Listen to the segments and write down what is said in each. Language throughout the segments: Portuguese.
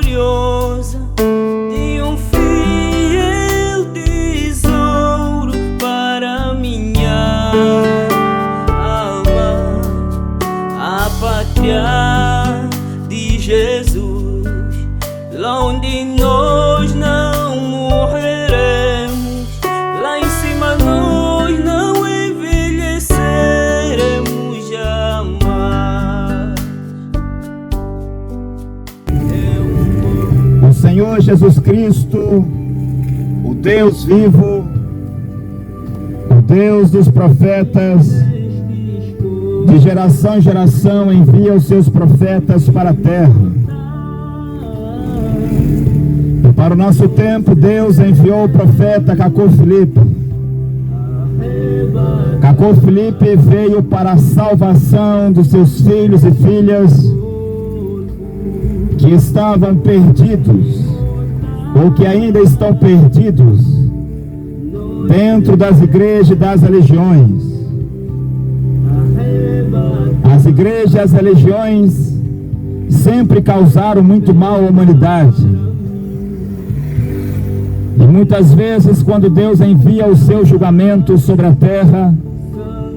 preciosa de um fiel tesouro para minha alma, a pátria de Jesus, lá onde nós não morreremos, lá em cima nós não envelheceremos jamais. O Senhor Jesus Cristo, o Deus vivo, o Deus dos profetas, de geração em geração envia os seus profetas para a terra. E para o nosso tempo, Deus enviou o profeta Cacô Filipe. Cacô Filipe veio para a salvação dos seus filhos e filhas que estavam perdidos, ou que ainda estão perdidos, dentro das igrejas e das religiões. As igrejas e as religiões sempre causaram muito mal à humanidade. E muitas vezes, quando Deus envia o seu julgamento sobre a terra,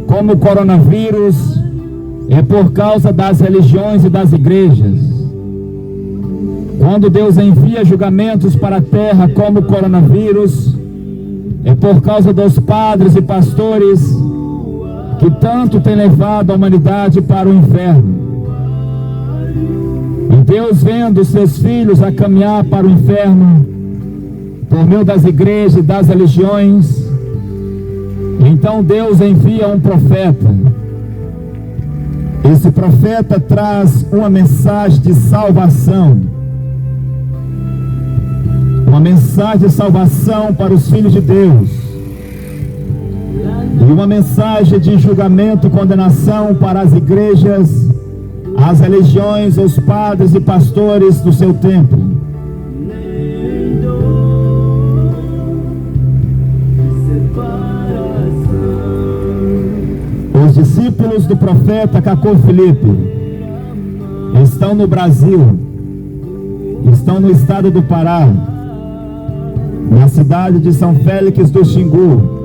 como o coronavírus, é por causa das religiões e das igrejas. Quando Deus envia julgamentos para a terra, como o coronavírus, é por causa dos padres e pastores que tanto têm levado a humanidade para o inferno. E Deus, vendo os seus filhos a caminhar para o inferno, por meio das igrejas e das religiões, então Deus envia um profeta. Esse profeta traz uma mensagem de salvação, uma mensagem de salvação para os filhos de Deus, e uma mensagem de julgamento e condenação para as igrejas, as religiões, os padres e pastores do seu tempo. Os discípulos do profeta Cacô Filipe estão no Brasil, estão no estado do Pará, na cidade de São Félix do Xingu,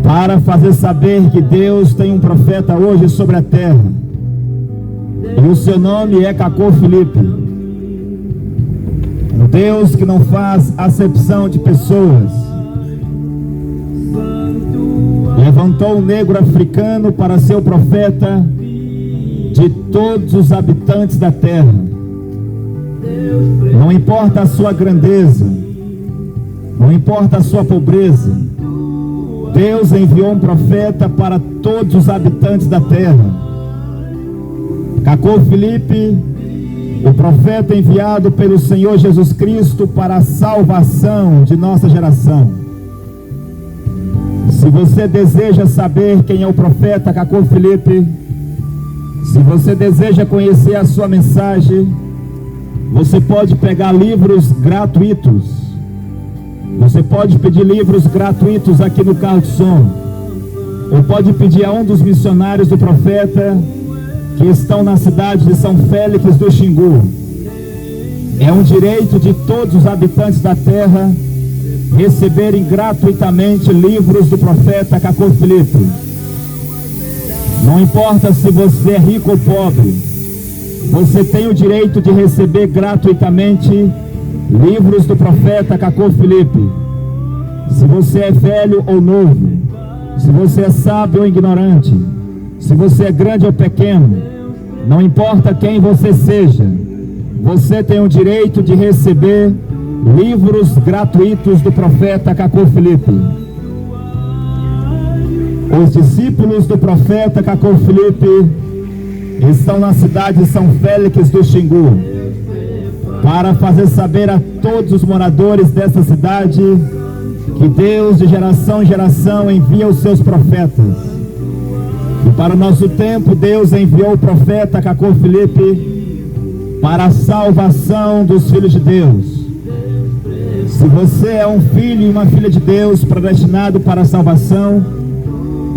para fazer saber que Deus tem um profeta hoje sobre a terra, e o seu nome é Cacô Filipe. Um Deus que não faz acepção de pessoas. Levantou um negro africano para ser o profeta de todos os habitantes da terra. Não importa a sua grandeza, não importa a sua pobreza, Deus enviou um profeta para todos os habitantes da terra. Cacô Filipe, o profeta enviado pelo Senhor Jesus Cristo para a salvação de nossa geração. Se você deseja saber quem é o profeta Cacô Filipe, se você deseja conhecer a sua mensagem, você pode pegar livros gratuitos. Você pode pedir livros gratuitos aqui no carro de som, ou pode pedir a um dos missionários do profeta que estão na cidade de São Félix do Xingu. É um direito de todos os habitantes da terra receberem gratuitamente livros do profeta Cacô Filipe. Não importa se você é rico ou pobre, você tem o direito de receber gratuitamente livros do profeta Cacô Filipe. Se você é velho ou novo, se você é sábio ou ignorante, se você é grande ou pequeno, não importa quem você seja, você tem o direito de receber livros gratuitos do profeta Cacô Filipe. Os discípulos do profeta Cacô Filipe estão na cidade de São Félix do Xingu, para fazer saber a todos os moradores dessa cidade que Deus de geração em geração envia os seus profetas. E para o nosso tempo, Deus enviou o profeta Cacô Filipe para a salvação dos filhos de Deus. Se você é um filho e uma filha de Deus predestinado para a salvação,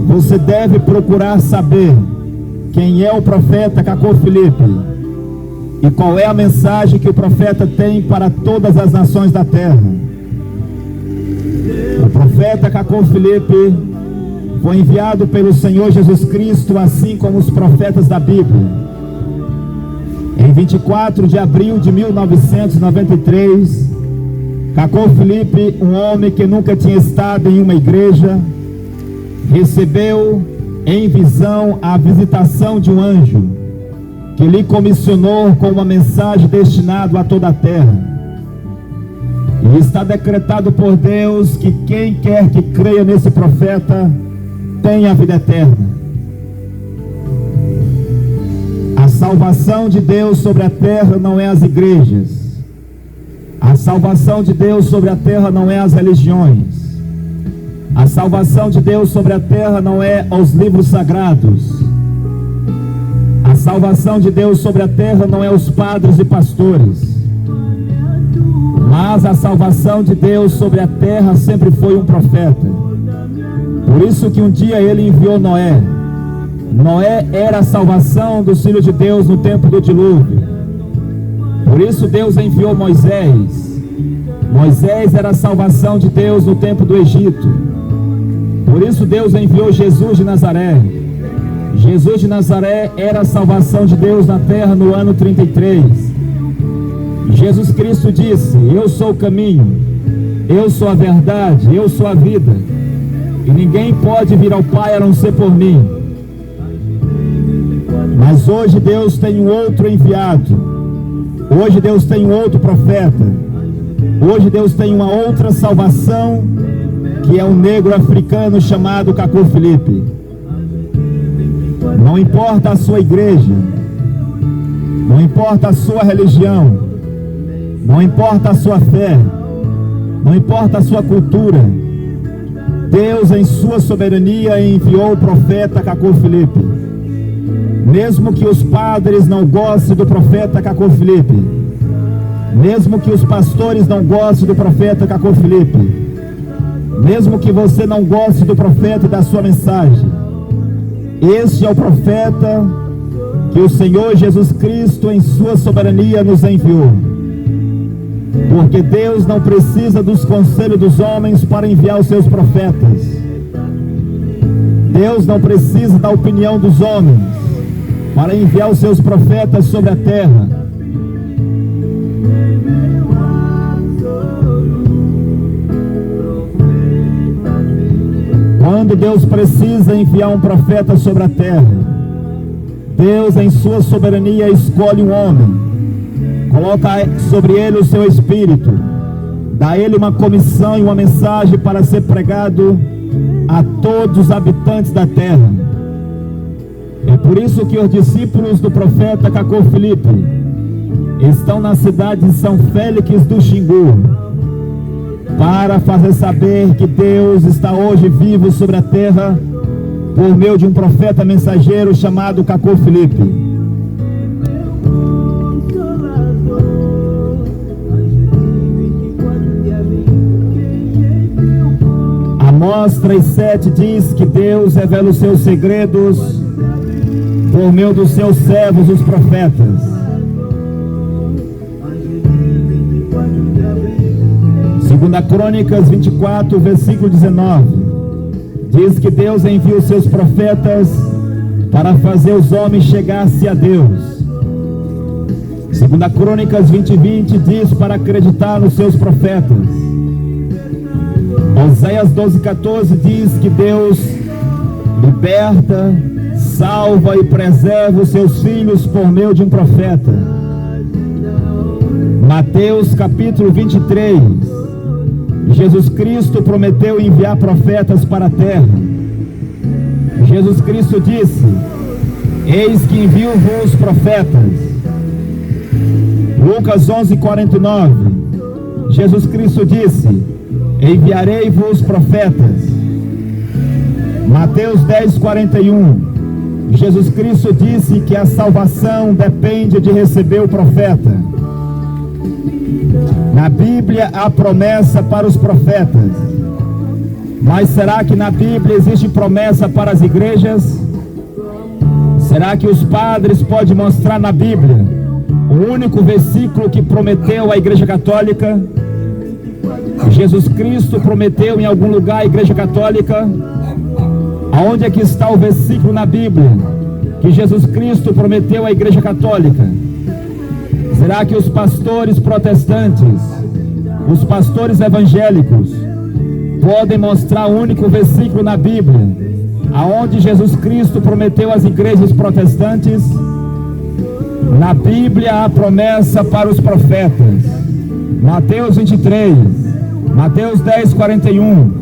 você deve procurar saber quem é o profeta Cacô Filipe E qual é a mensagem que o profeta tem para todas as nações da terra? O profeta Cacô Filipe foi enviado pelo Senhor Jesus Cristo, assim como os profetas da Bíblia. Em 24 de abril de 1993, Cacô Filipe, um homem que nunca tinha estado em uma igreja, recebeu em visão a visitação de um anjo, que lhe comissionou com uma mensagem destinada a toda a terra. E está decretado por Deus que quem quer que creia nesse profeta tem a vida eterna. A salvação de Deus sobre a terra não é as igrejas. A salvação de Deus sobre a terra não é as religiões. A salvação de Deus sobre a terra não é os livros sagrados. A salvação de Deus sobre a terra não é os padres e pastores. Mas a salvação de Deus sobre a terra sempre foi um profeta. Por isso que um dia ele enviou Noé. Noé era a salvação dos filhos de Deus no tempo do dilúvio. Por isso Deus enviou Moisés. Moisés era a salvação de Deus no tempo do Egito. Por isso Deus enviou Jesus de Nazaré. Jesus de Nazaré era a salvação de Deus na terra no ano 33. Jesus Cristo disse: eu sou o caminho, eu sou a verdade, eu sou a vida, e ninguém pode vir ao Pai a não ser por mim. Mas hoje Deus tem um outro enviado. Hoje Deus tem um outro profeta. Hoje Deus tem uma outra salvação, que é um negro africano chamado Cacô Filipe. Não importa a sua igreja, não importa a sua religião, não importa a sua fé, não importa a sua cultura, Deus em sua soberania enviou o profeta Cacô Filipe. Mesmo que os padres não gostem do profeta Cacô Filipe, mesmo que os pastores não gostem do profeta Cacô Filipe, mesmo que você não goste do profeta e da sua mensagem, este é o profeta que o Senhor Jesus Cristo em sua soberania nos enviou. Porque Deus não precisa dos conselhos dos homens para enviar os seus profetas. Deus não precisa da opinião dos homens para enviar os seus profetas sobre a terra. Quando Deus precisa enviar um profeta sobre a terra, Deus em sua soberania escolhe um homem, coloca sobre ele o seu espírito, dá a ele uma comissão e uma mensagem para ser pregado a todos os habitantes da terra. É por isso que os discípulos do profeta Cacô Filipe estão na cidade de São Félix do Xingu, para fazer saber que Deus está hoje vivo sobre a terra por meio de um profeta mensageiro chamado Cacô Filipe. Amós 3,7 diz que Deus revela os seus segredos por meio dos seus servos, os profetas. 2 Crônicas 24, versículo 19, diz que Deus envia os seus profetas para fazer os homens chegar-se a Deus. 2 Crônicas 20 diz para acreditar nos seus profetas. Oséias 12,14 diz que Deus liberta, salva e preserva os seus filhos por meio de um profeta. Mateus capítulo 23, Jesus Cristo prometeu enviar profetas para a terra. Jesus Cristo disse: eis que envio-vos profetas. Lucas 11:49, Jesus Cristo disse: enviarei-vos profetas. Mateus 10:41, Jesus Cristo disse que a salvação depende de receber o profeta. Na Bíblia há promessa para os profetas, mas será que na Bíblia existe promessa para as igrejas? Será que os padres podem mostrar na Bíblia o único versículo que prometeu à Igreja Católica, Jesus Cristo prometeu em algum lugar à Igreja Católica? Aonde é que está o versículo na Bíblia que Jesus Cristo prometeu à Igreja Católica? Será que os pastores protestantes, os pastores evangélicos, podem mostrar o único versículo na Bíblia aonde Jesus Cristo prometeu às igrejas protestantes? Na Bíblia há promessa para os profetas. Mateus 23, Mateus 10, 41,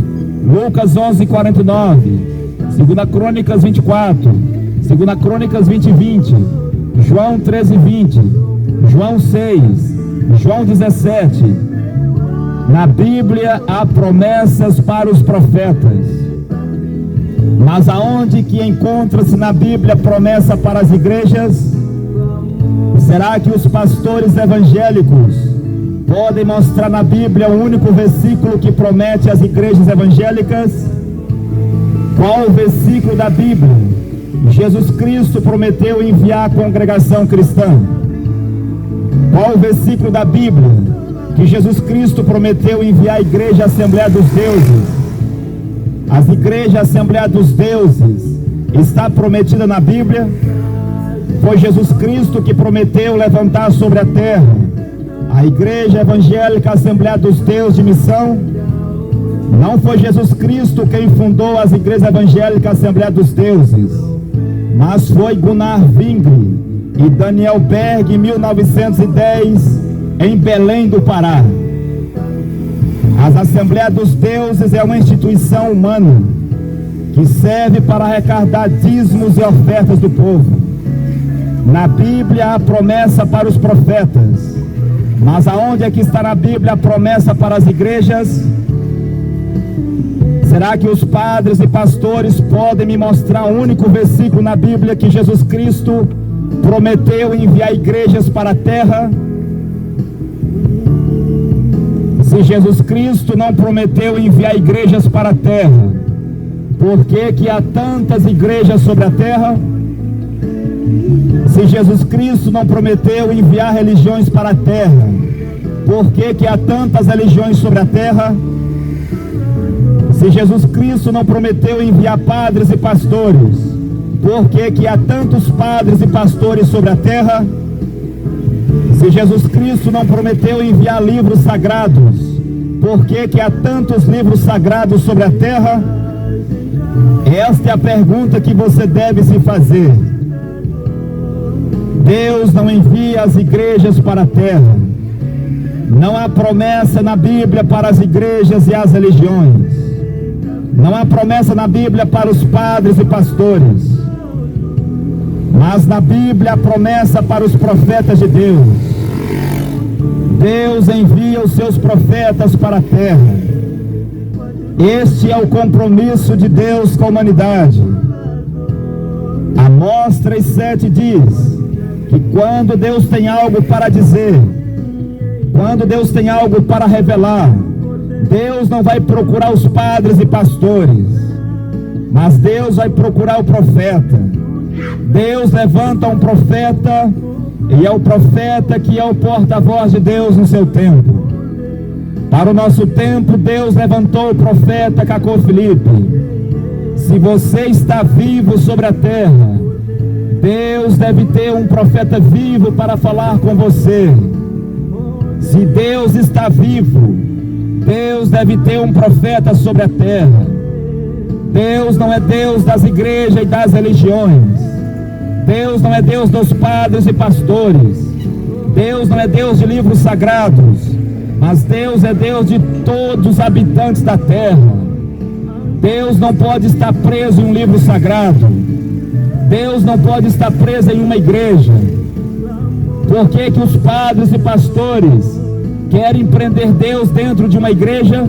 Lucas 11, 49, 2 Crônicas 24, 2 Crônicas 20, 20, João 13, 20, João 6, João 17. Na Bíblia há promessas para os profetas. Mas aonde que encontra-se na Bíblia promessa para as igrejas? Será que os pastores evangélicos podem mostrar na Bíblia o único versículo que promete às igrejas evangélicas? Qual o versículo da Bíblia Jesus Cristo prometeu enviar à congregação cristã? Qual o versículo da Bíblia que Jesus Cristo prometeu enviar à igreja Assembleia dos Deuses? As igrejas Assembleia dos Deuses está prometida na Bíblia? Foi Jesus Cristo que prometeu levantar sobre a terra a Igreja Evangélica Assembleia dos Deuses de Missão? Não foi Jesus Cristo quem fundou as igrejas evangélicas Assembleia dos Deuses, mas foi Gunnar Wingre e Daniel Berg em 1910 em Belém do Pará. As Assembleias dos Deuses é uma instituição humana que serve para arrecadar dízimos e ofertas do povo. Na Bíblia há promessa para os profetas, mas aonde é que está na Bíblia a promessa para as igrejas? Será que os padres e pastores podem me mostrar o único versículo na Bíblia que Jesus Cristo prometeu enviar igrejas para a terra? Se Jesus Cristo não prometeu enviar igrejas para a terra, por que há tantas igrejas sobre a terra? Se Jesus Cristo não prometeu enviar religiões para a terra, por que há tantas religiões sobre a terra? Se Jesus Cristo não prometeu enviar padres e pastores, por que há tantos padres e pastores sobre a terra? Se Jesus Cristo não prometeu enviar livros sagrados, por que há tantos livros sagrados sobre a terra? Esta é a pergunta que você deve se fazer. Deus não envia as igrejas para a terra. Não há promessa na Bíblia para as igrejas e as religiões. Não há promessa na Bíblia para os padres e pastores. Mas na Bíblia há promessa para os profetas de Deus. Deus envia os seus profetas para a terra. Este é o compromisso de Deus com a humanidade. Amós 3,7 diz que quando Deus tem algo para dizer, quando Deus tem algo para revelar, Deus não vai procurar os padres e pastores, mas Deus vai procurar o profeta. Deus levanta um profeta, e é o profeta que é o porta-voz de Deus no seu tempo. Para o nosso tempo, Deus levantou o profeta Cacô Filipe. Se você está vivo sobre a terra, Deus deve ter um profeta vivo para falar com você. Se Deus está vivo, Deus deve ter um profeta sobre a terra. Deus não é Deus das igrejas e das religiões. Deus não é Deus dos padres e pastores. Deus não é Deus de livros sagrados, mas Deus é Deus de todos os habitantes da terra. Deus não pode estar preso em um livro sagrado. Deus não pode estar preso em uma igreja. Por que que os padres e pastores querem prender Deus dentro de uma igreja?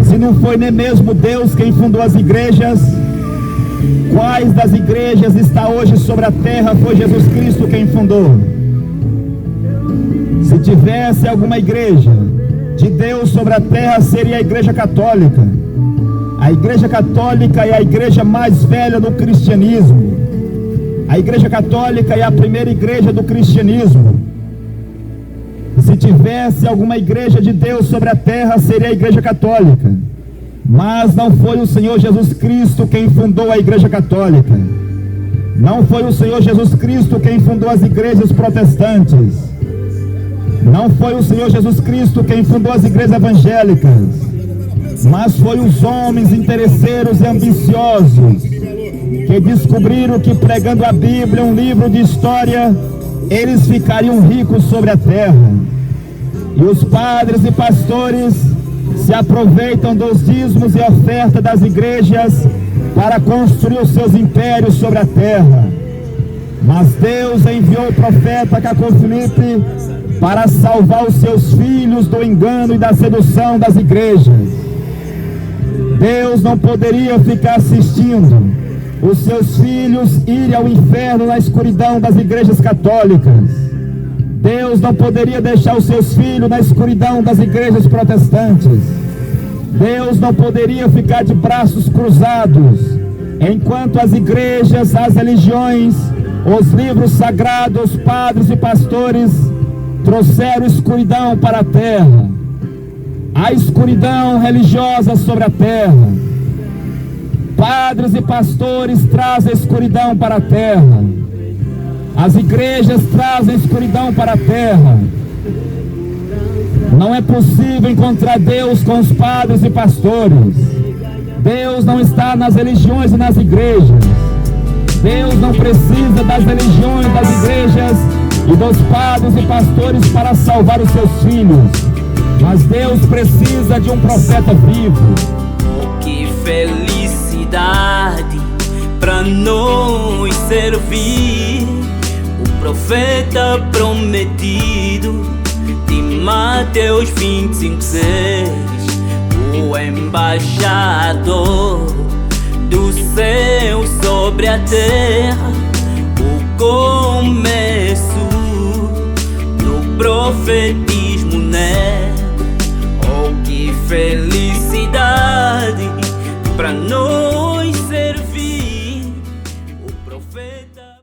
Se não foi nem mesmo Deus quem fundou as igrejas, quais das igrejas está hoje sobre a terra? Foi Jesus Cristo quem fundou. Se tivesse alguma igreja de Deus sobre a terra, seria a Igreja Católica. A Igreja Católica é a igreja mais velha do cristianismo. A Igreja Católica é a primeira igreja do cristianismo. Se tivesse alguma igreja de Deus sobre a terra, seria a Igreja Católica. Mas não foi o Senhor Jesus Cristo quem fundou a Igreja Católica. Não foi o Senhor Jesus Cristo quem fundou as igrejas protestantes. Não foi o Senhor Jesus Cristo quem fundou as igrejas evangélicas. Mas foi os homens interesseiros e ambiciosos que descobriram que pregando a Bíblia, um livro de história, eles ficariam ricos sobre a terra. E os padres e pastores se aproveitam dos dízimos e oferta das igrejas para construir os seus impérios sobre a terra. Mas Deus enviou o profeta Cacô Filipe para salvar os seus filhos do engano e da sedução das igrejas. Deus não poderia ficar assistindo os seus filhos irem ao inferno na escuridão das igrejas católicas. Deus não poderia deixar os seus filhos na escuridão das igrejas protestantes. Deus não poderia ficar de braços cruzados enquanto as igrejas, as religiões, os livros sagrados, os padres e pastores trouxeram escuridão para a terra. A escuridão religiosa sobre a terra. Padres e pastores trazem escuridão para a terra. As igrejas trazem escuridão para a terra. Não é possível encontrar Deus com os padres e pastores. Deus não está nas religiões e nas igrejas. Deus não precisa das religiões, das igrejas e dos padres e pastores para salvar os seus filhos. Mas Deus precisa de um profeta vivo. Que felicidade para nós servir o profeta prometido de Mateus 25:6, o embaixador do céu sobre a terra, o começo do profetismo, né? Oh, que feliz